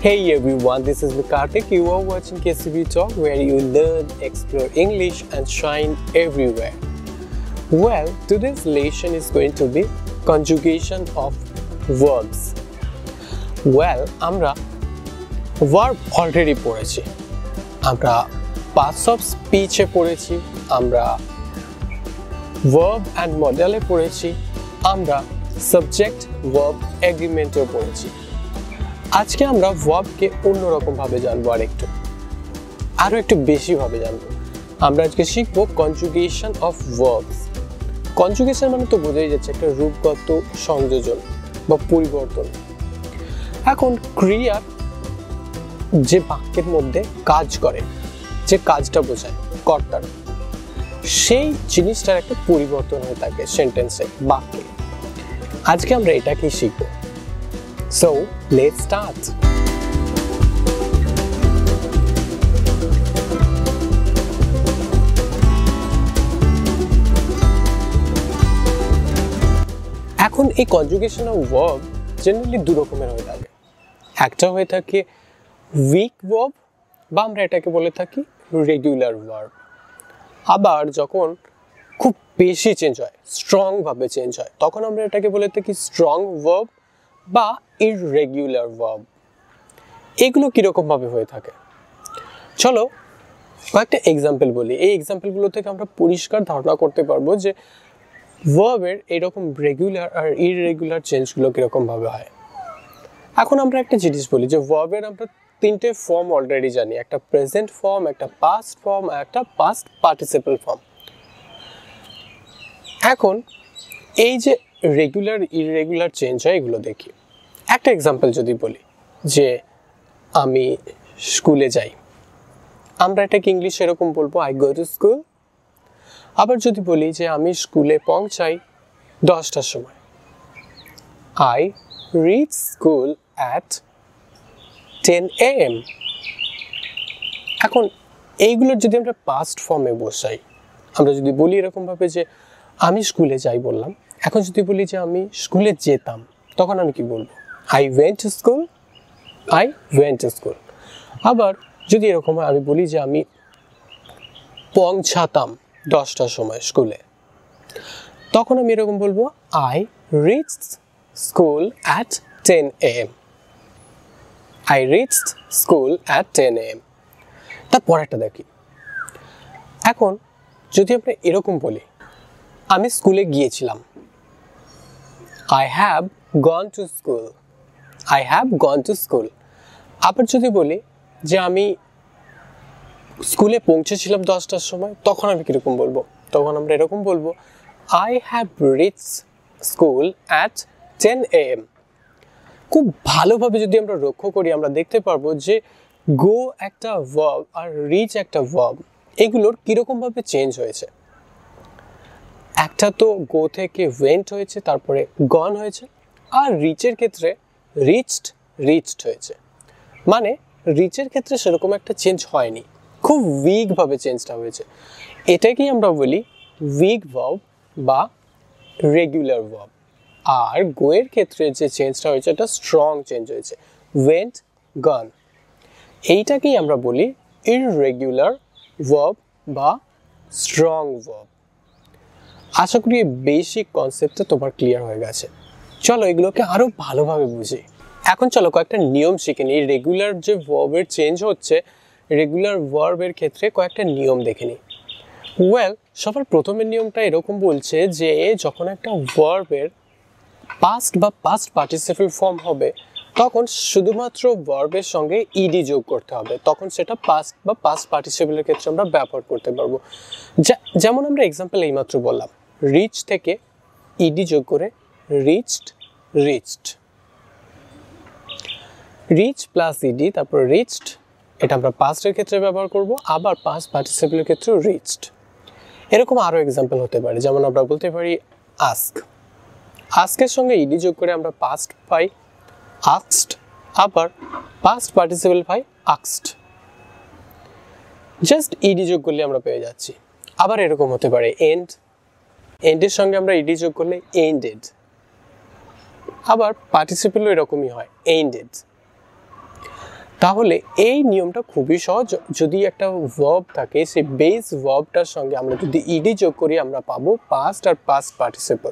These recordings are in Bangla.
Hey everyone, this is Karthik. You are watching KCB Talk, where you learn, explore English and shine everywhere. Well, today's lesson is going to be conjugation of verbs. Well, আমরা verb already পড়েছি, আমরা parts of speech এ পড়েছি, আমরা verb and modal এ পড়েছি, আমরা subject verb agreement এ পড়েছি। আজকে আমরা verb কে অন্যরকম ভাবে জানবো, আরো একটু বেশি ভাবে জানবো। আমরা আজকে শিখবো conjugation of verbs. Conjugation মানে তো বোঝাই যাচ্ছে একটা রূপগত সংযোজন বা পরিবর্তন। এখন ক্রিয়ার যে বাক্যের মধ্যে কাজ করে, যে কাজটা বোঝায় কর্তার, সেই জিনিসটার একটা পরিবর্তন হয়ে থাকে সেন্টেন্সে, বাক্যে। আজকে আমরা এটাকেই শিখবো। So, let's start. এখন এই conjugation of verb generally দু রকমের হয়ে থাকে। একটা হয়ে থাকে weak verb বা আমরা এটাকে বলে থাকি regular verb। আবার যখন খুব বেশি চেঞ্জ হয়, স্ট্রং ভাবে চেঞ্জ হয়, তখন আমরা এটাকে বলে থাকি strong verb বা irregular verb। এগুলো কিরকম ভাবে হয়ে থাকে, চলো কয়েকটা এক্সাম্পল বলি। এই এক্সাম্পলগুলো থেকে আমরা পরিষ্কার ধারণা করতে পারবো যে ভার্বের এরকম রেগুলার আর ইররেগুলার চেঞ্জগুলো কিরকম ভাবে হয়। এখন আমরা একটা জিনিস বলি যে ভার্বের আমরা তিনটে ফর্ম অলরেডি জানি, একটা প্রেজেন্ট ফর্ম, একটা পাস্ট ফর্ম আর একটা পাস্ট পার্টিসিপল ফর্ম। এখন এই যে রেগুলার ইররেগুলার চেঞ্জ হয়, এগুলো দেখি। একটা এক্সাম্পল যদি বলি যে আমি স্কুলে যাই, আমরা এটাকে ইংলিশে এরকম বলবো আই গো টু স্কুল। আবার যদি বলি যে আমি স্কুলে পৌঁছাই 10টার সময়, I reach school at 10 AM। এখন এইগুলোর যদি আমরা পাস্ট ফর্মে বসাই, আমরা যদি বলি এরকমভাবে যে আমি স্কুলে যাই বললাম, এখন যদি বলি যে আমি স্কুলে যেতাম, তখন আমি কি বলবো? I went to school, I went to school। আবার যদি এরকম হয়, আমি বলি যে আমি পৌঁছাতাম 10টার সময় স্কুলে, তখন আমি এরকম বলবো I reached school at 10 AM। I reached school at 10 AM। তারপরেরটা দেখি। এখন যদি আমরা এরকম বলি আমি স্কুলে গিয়েছিলাম, I have gone to school, I have gone to school। আবার যদি বলি যে আমি স্কুলে পৌঁছেছিলাম 10টার সময়, তখন আমি কিরকম বলবো? তখন আমরা এরকম বলবো I have reached school at 10 AM। খুব ভালোভাবে যদি আমরা লক্ষ্য করি, আমরা দেখতে পারবো যে গো একটা ভার্ব আর রিচ একটা ভার্ব, এগুলোর কিরকমভাবে চেঞ্জ হয়েছে। একটা তো গো থেকে ওয়েন্ট হয়েছে, তারপরে গন হয়েছে, আর রিচের ক্ষেত্রে রিচড হয়েছে। মানে রিচের ক্ষেত্রে সেরকম একটা চেঞ্জ হয়নি, খুব উইক ভাবে চেঞ্জটা হয়েছে। এটাকেই আমরা বলি উইক ভার্ব বা রেগুলার ভার্ব। আর গো এর ক্ষেত্রে যে চেঞ্জটা হয়েছে এটা স্ট্রং চেঞ্জ হয়েছে, ওয়েন্ট গন। এইটাকেই আমরা বলি ইররেগুলার ভার্ব বা স্ট্রং ভার্ব। আশা করি এই বেসিক কনসেপ্টটা তোমার ক্লিয়ার হয়ে গেছে। চলো এগুলোকে আরো ভালোভাবে বুঝি। এখন চলো কয়েকটা নিয়ম শিখে নিই। রেগুলার যে ভার্বের চেঞ্জ হচ্ছে, রেগুলার ভার্বের ক্ষেত্রে কয়েকটা নিয়ম দেখে নিই। ওয়েল, সবার প্রথমের নিয়মটা এরকম বলছে যে যখন একটা ভার্বের পাস্ট বা পাস্ট পার্টিসিপল ফর্ম হবে, তখন শুধুমাত্র ভার্বের সঙ্গে ইডি যোগ করতে হবে, তখন সেটা পাস্ট বা পাস্ট পার্টিসিপলের ক্ষেত্রে আমরা ব্যবহার করতে পারবো। যেমন আমরা এক্সাম্পল এইমাত্র বললাম, রিচ থেকে ইডি যোগ করে রিচড, রিচ প্লাস ইডি, তারপর রিচড, এটা আমরা পাস্টের ক্ষেত্রে ব্যবহার করব, আবার পাস্ট পার্টিসিপলের ক্ষেত্রে রিচড। এরকম আরও এক্সাম্পল হতে পারে, যেমন আমরা বলতে পারি আস্ক, আস্কের সঙ্গে ইডি যোগ করে আমরা পাস্ট পাই আস্কড, আবার পাস্ট পার্টিসিপল পাই আস্কড। জাস্ট ইডি যোগ করলে আমরা পেয়ে যাচ্ছি। আবার এরকম হতে পারে এন্ডের সঙ্গে আমরা ইডি যোগ করলে এন্ডেড, আবার পার্টিসিপলও এরকমই হয় এন্ডেড। তাহলে এই নিয়মটা খুবই সহজ। যদি একটা ভার্ব থাকে, সেই বেস ভার্বটার সঙ্গে আমরা যদি ইডি যোগ করি আমরা পাবো পাস্ট আর পাস্ট পার্টিসিপল।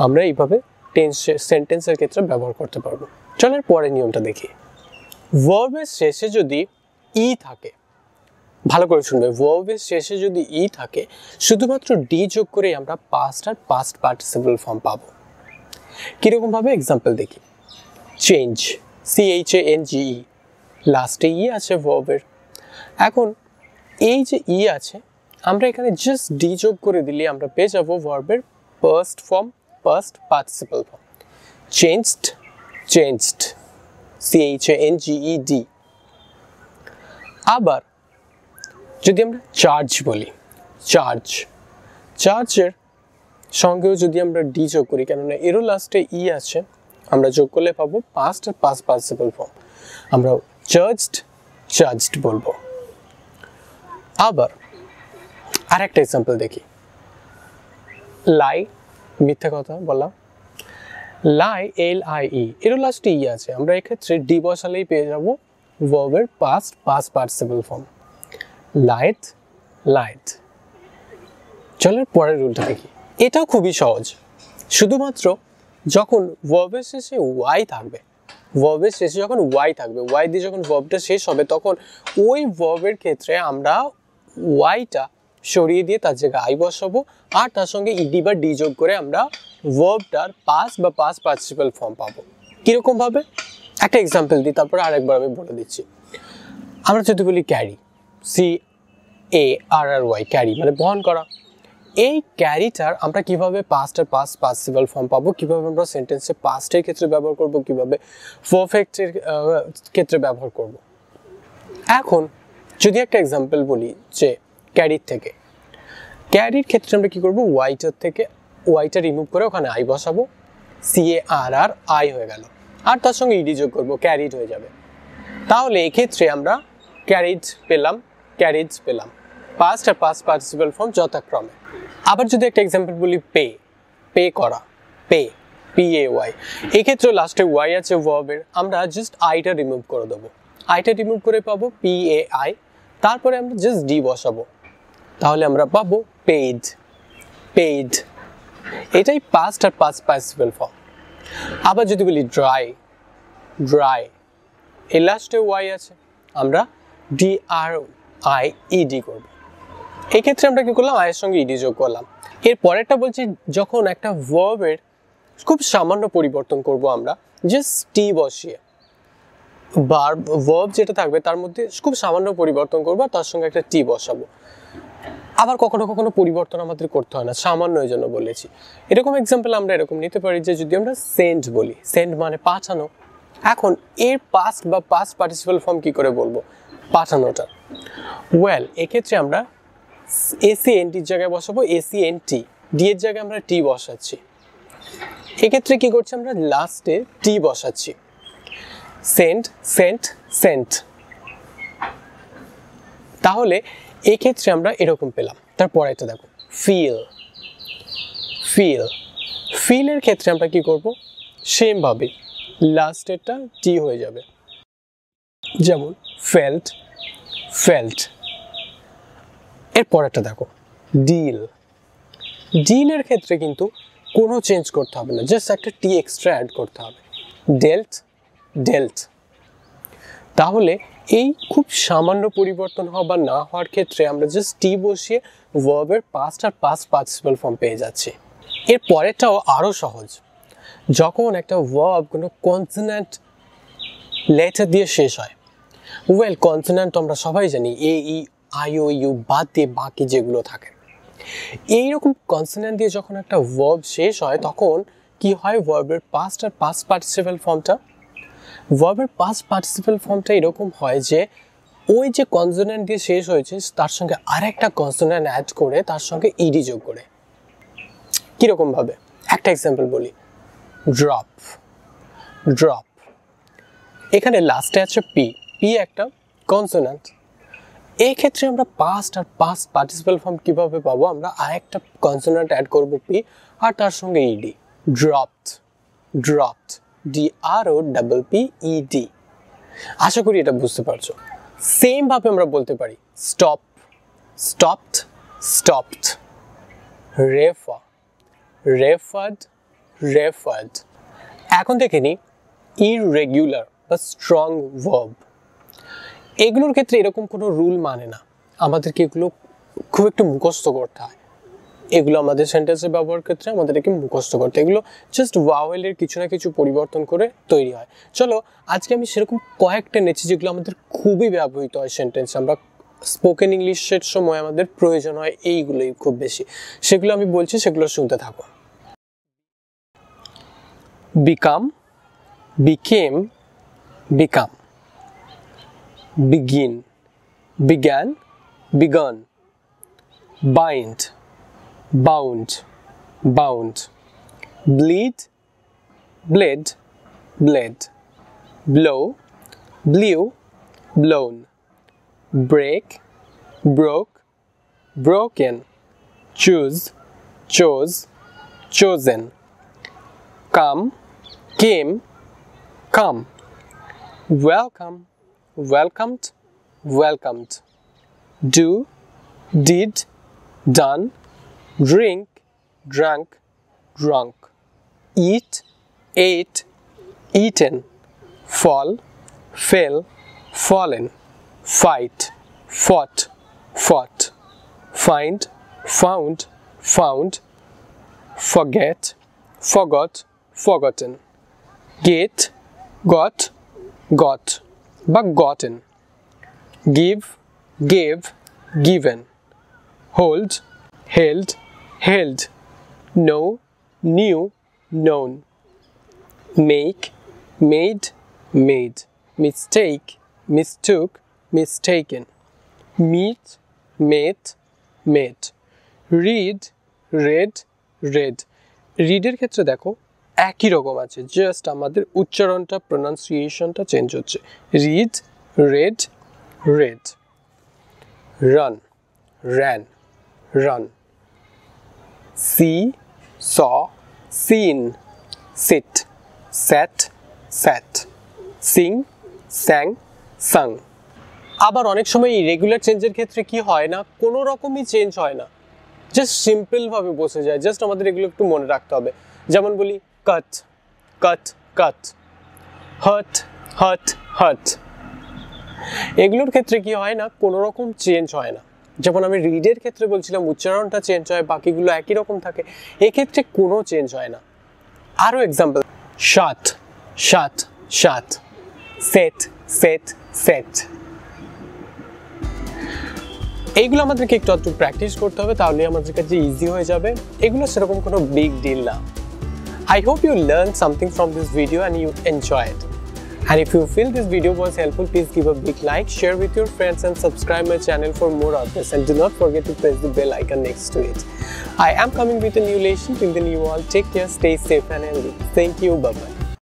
আমরা এইভাবে সেন্টেন্সের ক্ষেত্রে ব্যবহার করতে পারবো। চলের পরের নিয়মটা দেখি। ভার্বের শেষে যদি ই থাকে, ভালো করে শুনবে, ভার্বের শেষে যদি ই থাকে শুধুমাত্র ডি যোগ করে আমরা পাস্ট আর পাস্ট পার্টিসিপল ফর্ম পাবো। কিরকম ভাবে এক্সাম্পল দেখি। চেঞ্জ, CHANGE, লাস্টে ই আছে ভার্বের। এখন এই যে ই আছে, আমরা এখানে জাস্ট ডি যোগ করে দিলে আমরা পেয়ে যাবো ভার্বের past form, past participle form. Changed, changed, CHANGED। আবার যদি আমরা চার্জ বলি, চার্জ, চার্জের সঙ্গেও যদি আমরা ডি যোগ করি, কেননা এরও লাস্টে ই আছে, আমরা যোগ করলে পাবো পাস্ট আর পাস্ট পার্টিসিপল ফর্ম। আমরা চার্জড, চার্জড বলবো। আবার আরেকটা এক্সাম্পল দেখি। লাই, মিথ্যা কথা বললাম। লাই, LIE, এরও লাস্টে ই আছে, আমরা এক্ষেত্রে ডি বসালেই পেয়ে যাবো ভার্বের past past participle form. Light, light. চলের পরের রুলটা দেখি। এটাও খুবই সহজ। শুধুমাত্র যখন ভার্বের শেষে ওয়াই থাকবে, ভার্বের শেষে যখন ওয়াই থাকবে, ওয়াই দিয়ে যখন ভার্বটা শেষ হবে তখন ওই ভার্বের ক্ষেত্রে আমরা ওয়াইটা সরিয়ে দিয়ে তার জায়গায় আই বসাবো আর তার সঙ্গে ইডি বা ডি যোগ করে আমরা ভার্বটার পাস্ট বা পাস্ট পার্টিসিপল ফর্ম পাবো। কিরকম ভাবে একটা এক্সাম্পল দিই, তারপরে আরেকবার আমি বলে দিচ্ছি। আমরা যদি বলি ক্যারি, CARRY, ক্যারি মানে বহন করা। এই ক্যারিটার আমরা কিভাবে পাস্ট আর পাস্ট পার্টিসিপল ফর্ম পাবো, কিভাবে আমরা সেন্টেন্সে পাস্টের ক্ষেত্রে ব্যবহার করব, কিভাবে পারফেক্টের ক্ষেত্রে ব্যবহার করব। এখন যদি একটা এক্সাম্পল বলি যে ক্যারির থেকে, ক্যারির ক্ষেত্রে আমরা কি করব, ওয়াইটার থেকে ওয়াইটা রিমুভ করে ওখানে আই বসাবো, CARRI হয়ে গেল, আর তার সঙ্গে ইডি যোগ করবো, ক্যারিড হয়ে যাবে। তাহলে এক্ষেত্রে আমরা ক্যারিড পেলাম, ক্যারিজ পেলাম, পাস্ট আর পাস্ট পার্টিসিপল ফর্ম যথাক্রমে। আবার যদি একটা এক্সাম্পল বলি পে, পে করা, পে, PAY, এক্ষেত্রে লাস্টে ওয়াই আছে ভার্বের, আমরা জাস্ট আইটা রিমুভ করে দেবো, আইটা রিমুভ করে পাবো PAI, তারপরে আমরা জাস্ট ডি বসাবো, তাহলে আমরা পাবো পেইড, পেইড। এটাই পাস্ট আর পাস্ট পার্টিসিপল ফর্ম। আবার যদি বলি ড্রাই, ড্রাই, এই লাস্টে ওয়াই আছে, আমরা DRIED করব। এই ক্ষেত্রে আমরা কি করলাম, আয়ের সঙ্গে ইডি যোগ করলাম। এর পরেরটা বলছি, যখন একটা ভার্বের খুব সামান্য পরিবর্তন করব আমরা জাস্ট টি বসিয়ে, ভার্ব যেটা থাকবে তার মধ্যে খুব সামান্য পরিবর্তন করবো আর তার সঙ্গে একটা টি বসাবো। আবার কখনো কখনো পরিবর্তন আমাদের করতে হয় না, সামান্য এই জন্য বলেছি। এরকম এক্সাম্পল আমরা এরকম নিতে পারি যে যদি আমরা সেন্ড বলি, সেন্ড মানে পাঠানো, এখন এর পাস্ট বা পাস্ট পার্টিসিপল ফর্ম কি করে বলবো, পাঠানোটা। ওয়েল, এক্ষেত্রে আমরা ACNTর জায়গায় বসাবো ACNT, ডি এর জায়গায় আমরা টি বসাচ্ছি। এক্ষেত্রে কি করছি, আমরা লাস্টে টি বসাচ্ছি, সেন্ড, সেন্ট, সেন্ট। তাহলে এক্ষেত্রে আমরা এরকম পেলাম। তারপরে এটা দেখো, ফিল, ফিল, ফিলের ক্ষেত্রে আমরা কি করব, সেম ভাবে লাস্টেরটা টি হয়ে যাবে, যেমন ফেল্ট, ফেল্ট। এরপর একটা দেখো, ডিল, ডিলের ক্ষেত্রে কিন্তু কোনো চেঞ্জ করতে হবে না, জাস্ট একটা টি এক্সট্রা অ্যাড করতে হবে, ডেল্ট, ডেল্ট। তাহলে এই খুব সামান্য পরিবর্তন হওয়া বা না হওয়ার ক্ষেত্রে আমরা জাস্ট টি বসিয়ে ভার্বের পাস্ট আর পাস্ট পার্টিসিপল ফর্ম পেয়ে যাচ্ছি। এর পরেরটাও আরও সহজ, যখন একটা ভার্ব কোনো কনসোন্যান্ট লেটার দিয়ে শেষ হয়। ওয়েল, কনসোন্যান্ট আমরা সবাই জানি, AEIOU বাদ দিয়ে বাকি যেগুলো থাকে। এইরকম কনসোন্যান্ট দিয়ে যখন একটা ভার্ব শেষ হয় তখন কি হয়, ভার্বের পাস্ট আর পাস্ট পার্টিসিপল ফর্মটা, ভার্বের পাস্ট পার্টিসিপল ফর্মটা এরকম হয় যে ওই যে কনসোন্যান্ট দিয়ে শেষ হয়েছে তার সঙ্গে আরেকটা কনসোন্যান্ট অ্যাড করে তার সঙ্গে ইডি যোগ করে। কিরকম ভাবে, একটা এক্সাম্পল বলি, ড্রপ, ড্রপ। এখানে লাস্টে আছে পি, পি একটা কনসোন্যান্ট। এই ক্ষেত্রে আমরা পাস্ট আর পাস্ট পার্টিসিপল ফর্ম কিভাবে পাবো, আমরা আরেকটা কনসোন্যান্ট অ্যাড করব পি আর তার সঙ্গে ইডি, ড্রপড, ড্রপড, DROPPED। আশা করি এটা বুঝতে পারছো। সেম ভাবে আমরা বলতে পারি stop, stopped, stopped, refer, referred, referred. এখন দেখে নিই ইররেগুলার বা স্ট্রং ভার্ব। এগুলোর ক্ষেত্রে এরকম কোনো রুল মানে না, আমাদেরকে এগুলো খুব একটু মুখস্থ করতে হয়। এগুলো আমাদের সেন্টেন্সে ব্যবহার ক্ষেত্রে আমাদেরকে মুখস্থ করতে, এগুলো জাস্ট ভাওয়েলের কিছু না কিছু পরিবর্তন করে তৈরি হয়। চলো আজকে আমি সেরকম কয়েকটা নেছি যেগুলো আমাদের খুবই ব্যবহৃত হয় সেন্টেন্স, আমরা স্পোকেন ইংলিশের সময় আমাদের প্রয়োজন হয় এইগুলোই খুব বেশি। সেগুলো আমি বলছি, সেগুলো শুনতে থাকো। Become, became, become. begin, began, begun, bind, bound, bound, bleed, bled, bled, blow, blew, blown, break, broke, broken, choose, chose, chosen, come, came, come, welcome, welcomed, welcomed, do, did, done, drink, drank, drunk, eat, ate, eaten, fall, fell, fallen, fight, fought, fought, find, found, found, forget, forgot, forgotten, get, got, got, বা gotten, give, gave, given, hold, held, held, know, knew, known, make, made, made, mistake, mistook, mistaken, meet, met, met, read, read, read। রিডের ক্ষেত্রে দেখো একই রকম আছে, জাস্ট আমাদের উচ্চারণটা, প্রোনাউন্সিয়েশনটা চেঞ্জ হচ্ছে। Read, read, read, run, ran, run, see, saw, seen, sit, sat, sat, sing, sang, sung. আবার অনেক সময় এই রেগুলার চেঞ্জের ক্ষেত্রে কি হয় না, কোনো রকমই চেঞ্জ হয় না, জাস্ট সিম্পলভাবে বসে যায়। জাস্ট আমাদের এগুলো একটু মনে রাখতে হবে। যেমন বলি কাট, কাট, কাট, হার্ট, হার্ট, হার্ট। এগুলোর ক্ষেত্রে কি হয় না, কোনো রকম চেঞ্জ হয় না। যেমন আমি রিডের ক্ষেত্রে বলছিলাম উচ্চারণটা চেঞ্জ হয়, বাকিগুলো একই রকম থাকে, এক্ষেত্রে কোনো চেঞ্জ হয় না। আরও এক্সাম্পল, শাট, শাট, শাট, সেট, সেট, সেট। এইগুলো আমাদেরকে একটু একটু প্র্যাকটিস করতে হবে, তাহলে আমাদের কাছে ইজি হয়ে যাবে। এগুলো সেরকম কোনো বিগ ডিল না। I hope you learned something from this video and you enjoyed. And if you feel this video was helpful, please give a big like, share with your friends and subscribe my channel for more updates. And do not forget to press the bell icon next to it. I am coming with a new lesson. Till then you all take care, stay safe and healthy. Thank you, bye bye.